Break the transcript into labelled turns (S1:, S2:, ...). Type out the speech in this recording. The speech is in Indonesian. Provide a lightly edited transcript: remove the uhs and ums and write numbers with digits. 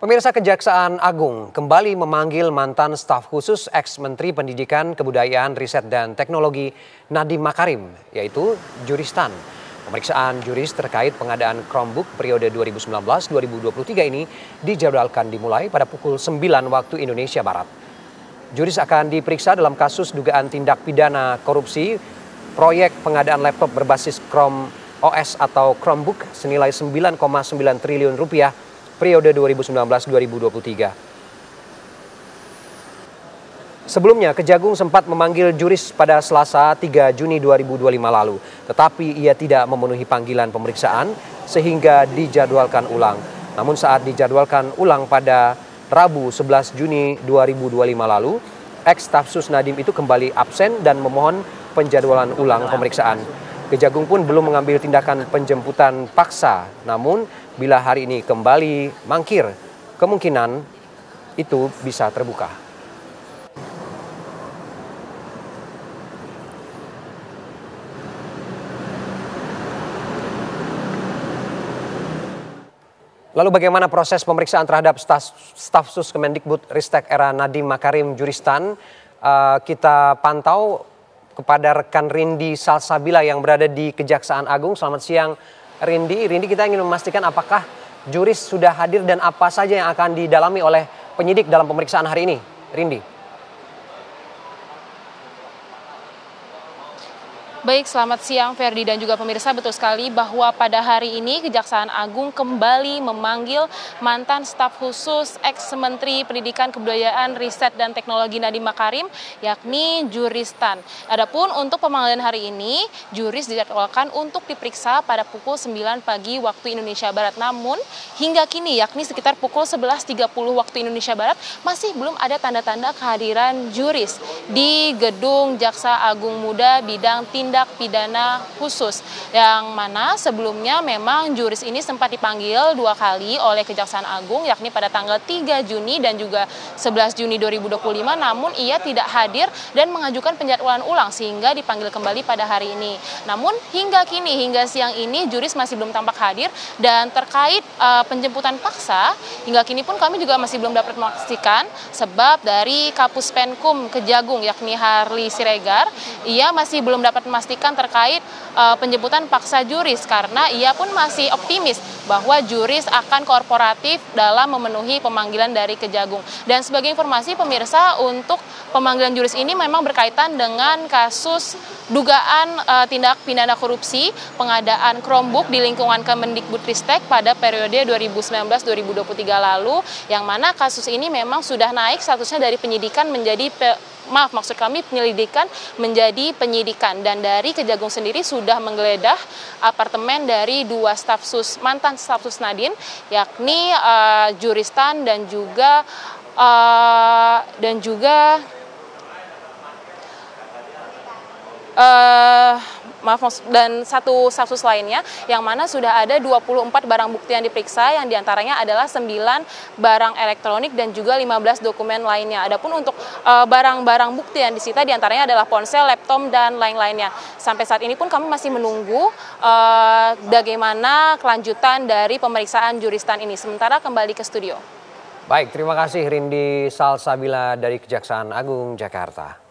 S1: Pemirsa, Kejaksaan Agung kembali memanggil mantan staf khusus ex-Menteri Pendidikan, Kebudayaan, Riset dan Teknologi Nadiem Makarim, yaitu Juristan. Pemeriksaan juris terkait pengadaan Chromebook periode 2019-2023 ini dijadwalkan dimulai pada pukul 9 waktu Indonesia Barat. Juris akan diperiksa dalam kasus dugaan tindak pidana korupsi proyek pengadaan laptop berbasis Chrome OS atau Chromebook senilai 9,9 triliun rupiah periode 2019-2023. Sebelumnya, Kejagung sempat memanggil juris pada Selasa 3 Juni 2025 lalu, tetapi ia tidak memenuhi panggilan pemeriksaan sehingga dijadwalkan ulang. Namun saat dijadwalkan ulang pada Rabu 11 Juni 2025 lalu, ex-staf sus Nadiem itu kembali absen dan memohon penjadwalan ulang pemeriksaan. Kejagung pun belum mengambil tindakan penjemputan paksa, namun bila hari ini kembali mangkir, kemungkinan itu bisa terbuka. Lalu bagaimana proses pemeriksaan terhadap staf sus Kemendikbud Ristek era Nadiem Makarim Juristan? Kita pantau kepada rekan Rindi Salsabila yang berada di Kejaksaan Agung. Selamat siang Rindi. Rindi, kita ingin memastikan apakah juris sudah hadir dan apa saja yang akan didalami oleh penyidik dalam pemeriksaan hari ini. Rindi.
S2: Baik, selamat siang Ferdi dan juga pemirsa. Betul sekali bahwa pada hari ini Kejaksaan Agung kembali memanggil mantan staf khusus ex-Menteri Pendidikan, Kebudayaan, Riset dan Teknologi Nadiem Makarim, yakni Juristan. Adapun untuk pemanggilan hari ini, juris dijadwalkan untuk diperiksa pada pukul 9 pagi waktu Indonesia Barat. Namun hingga kini, yakni sekitar pukul 11.30 waktu Indonesia Barat, masih belum ada tanda-tanda kehadiran juris di Gedung Jaksa Agung Muda bidang tindak pidana khusus, yang mana sebelumnya memang juris ini sempat dipanggil 2 kali oleh Kejaksaan Agung, yakni pada tanggal 3 Juni dan juga 11 Juni 2025, namun ia tidak hadir dan mengajukan penjadwalan ulang sehingga dipanggil kembali pada hari ini. Namun hingga kini, hingga siang ini juris masih belum tampak hadir, dan terkait penjemputan paksa hingga kini pun kami juga masih belum dapat memastikan, sebab dari Kapus Penkum Kejagung yakni Harli Siregar, ia masih belum dapat memastikan terkait penjemputan paksa juris, karena ia pun masih optimis bahwa juris akan kooperatif dalam memenuhi pemanggilan dari Kejagung. Dan sebagai informasi pemirsa, untuk pemanggilan juris ini memang berkaitan dengan kasus dugaan tindak pidana korupsi pengadaan Chromebook di lingkungan Kemendikbudristek pada periode 2019-2023 lalu, yang mana kasus ini memang sudah naik statusnya dari penyidikan menjadi penyelidikan menjadi penyidikan. Dan dari Kejagung sendiri sudah menggeledah apartemen dari 2 mantan staf sus Nadiem, yakni Juristan dan juga dan satu staf sus lainnya, yang mana sudah ada 24 barang bukti yang diperiksa, yang diantaranya adalah 9 barang elektronik dan juga 15 dokumen lainnya. Adapun untuk barang-barang bukti yang disita diantaranya adalah ponsel, laptop, dan lain-lainnya. Sampai saat ini pun kami masih menunggu bagaimana kelanjutan dari pemeriksaan Juristan ini. Sementara kembali ke studio.
S1: Baik, terima kasih Rindi Salsabila dari Kejaksaan Agung Jakarta.